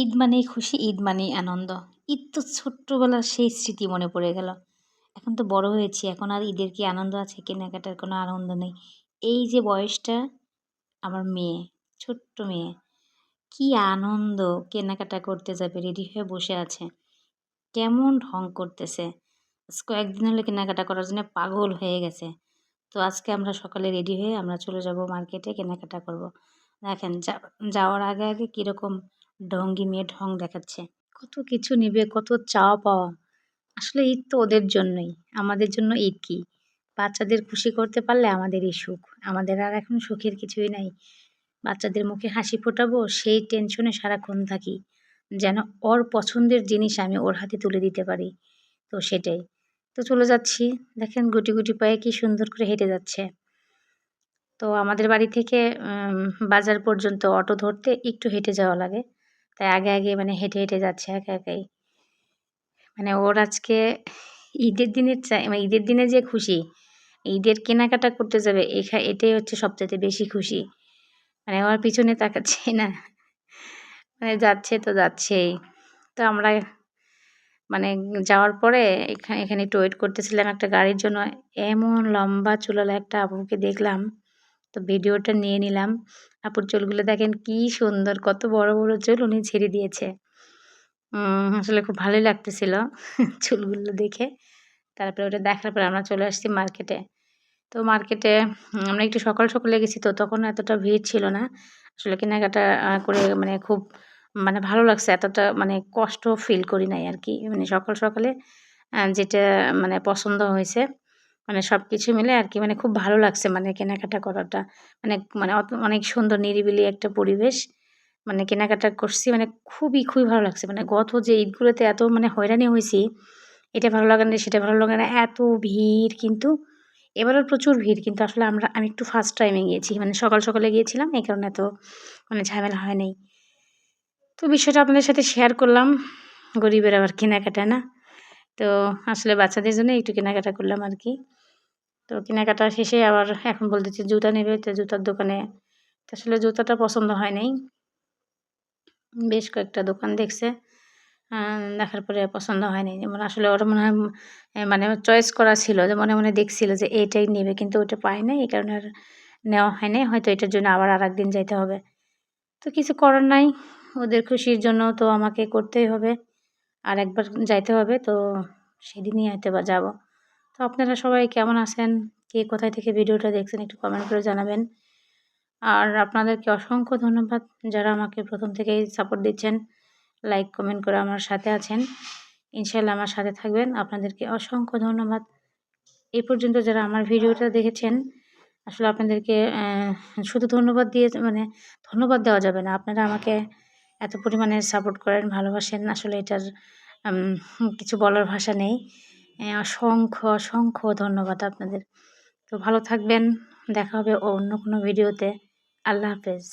ঈদ মানেই খুশি, ঈদ মানেই আনন্দ। ঈদ তো ছোট্টবেলার সেই স্মৃতি মনে পড়ে গেল। এখন তো বড় হয়েছি, এখন আর ঈদের কি আনন্দ আছে? কেনাকাটার কোনো আনন্দ নেই। এই যে বয়সটা আমার মেয়ে, ছোট্ট মেয়ে, কি আনন্দ কেনাকাটা করতে যাবে, রেডি হয়ে বসে আছে। কেমন ঢং করতেছে। আজ কয়েকদিন হলো কেনাকাটা করার জন্য পাগল হয়ে গেছে। তো আজকে আমরা সকালে রেডি হয়ে আমরা চলে যাব মার্কেটে কেনাকাটা করব। দেখেন যাওয়ার আগে কিরকম ঢঙ্গি মেয়ে ঢং দেখাচ্ছে। কত কিছু নিবে, কত চাওয়া পাওয়া। আসলে ঈদ তো ওদের জন্যই। আমাদের জন্য ঈদ কি? বাচ্চাদের খুশি করতে পারলে আমাদেরই সুখ। আমাদের আর এখন সুখের কিছুই নাই। বাচ্চাদের মুখে হাসি ফোটাবো সেই টেনশনে সারাক্ষণ থাকি। যেন ওর পছন্দের জিনিস আমি ওর হাতে তুলে দিতে পারি। তো সেটাই। তো চলে যাচ্ছি। দেখেন গুটি, গুটি পায়ে কি সুন্দর করে হেঁটে যাচ্ছে। তো আমাদের বাড়ি থেকে বাজার পর্যন্ত অটো ধরতে একটু হেঁটে যাওয়া লাগে। তাই আগে মানে হেঁটে, হেঁটে যাচ্ছে একা একাই। মানে ওর আজকে ঈদের দিনের মানে ঈদের দিনে যে খুশি, ঈদের কেনাকাটা করতে যাবে এটাই হচ্ছে সবচাইতে বেশি খুশি। মানে আমার পিছনে তাকাচ্ছেই না। মানে যাচ্ছে তো যাচ্ছেই। তো আমরা মানে যাওয়ার পরে এখানে একটু ওয়েট করতেছিলাম একটা গাড়ির জন্য। এমন লম্বা চুলওয়ালা একটা আপুকে দেখলাম। তো ভিডিওটা নিয়ে নিলাম। আপুর চুলগুলো দেখেন কি সুন্দর, কত বড়, বড় চুল উনি ছেড়ে দিয়েছে। আসলে খুব ভালোই লাগতেছিল চুলগুলো দেখে। তারপরে ওটা দেখার পরে আমরা চলে আসছি মার্কেটে। তো মার্কেটে আমরা একটু সকালে গেছি তো তখন এতটা ভিড় ছিল না। আসলে কেনাকাটা করে মানে খুব মানে ভালো লাগছে। এতটা মানে কষ্ট ফিল করি নাই আরকি। মানে সকালে যেটা মানে পছন্দ হয়েছে মানে সবকিছু মিলে আরকি মানে খুব ভালো লাগছে মানে কেনাকাটা করাটা। মানে মানে অনেক সুন্দর নিরিবিলি একটা পরিবেশ। মানে কেনাকাটা করছি মানে খুবই ভালো লাগছে। মানে গত যে ঈদগুলোতে এত মানে হয়রানি হইছি, এটা ভালো লাগে না, সেটা ভালো লাগে না। এত ভিড় কিন্তু এবারও প্রচুর ভিড়। কিন্তু আসলে আমি একটু ফার্স্ট টাইমে গিয়েছি। মানে সকালে গিয়েছিলাম এই কারণে এত মানে ঝামেলা হয় নাই। তো বিষয়টা আপনাদের সাথে শেয়ার করলাম। গরিবের আবার কেনাকাটা না? তো আসলে বাচ্চাদের জন্য একটু কেনাকাটা করলাম আরকি। তো কেনাকাটা শেষে আবার এখন বলতেছে জুতা নেবে। তো জুতার দোকানে তো আসলে জুতাটা পছন্দ হয় নাই। বেশ কয়েকটা দোকান দেখছে। আ দেখার পরে পছন্দ হয়নি। যেমন আসলে ওর মনে হয় মানে চয়েস করা ছিল যে মনে দেখছিল যে এটাই নেবে কিন্তু ওটা পায় নাই। এই কারণে আর নেওয়া হয় নাই। হয়তো এটার জন্য আবার আরেকদিন যাইতে হবে। তো কিছু করার নাই। ওদের খুশির জন্য তো আমাকে করতেই হবে। আরেকবার যাইতে হবে। তো সেদিনই হয়তোবা যাব। তো আপনারা সবাই কেমন আছেন? কে কোথায় থেকে ভিডিওটা দেখছেন একটু কমেন্ট করে জানাবেন। আর আপনাদেরকে অসংখ্য ধন্যবাদ যারা আমাকে ১ম থেকেই সাপোর্ট দিচ্ছেন। লাইক, কমেন্ট করে আমার সাথে আছেন। ইনশাআল্লাহ আমার সাথে থাকবেন। আপনাদেরকে অসংখ্য ধন্যবাদ। এই পর্যন্ত যারা আমার ভিডিওটা দেখেছেন, আসলে আপনাদেরকে শুধু ধন্যবাদ দিয়ে মানে ধন্যবাদ দেওয়া যাবে না। আপনারা আমাকে এত পরিমাণে সাপোর্ট করেন, ভালোবাসেন। আসলে এটার কিছু বলার ভাষা নেই। অসংখ্য ধন্যবাদ আপনাদের। তো ভালো থাকবেন। দেখা হবে অন্য কোনো ভিডিওতে। আল্লাহ হাফেজ।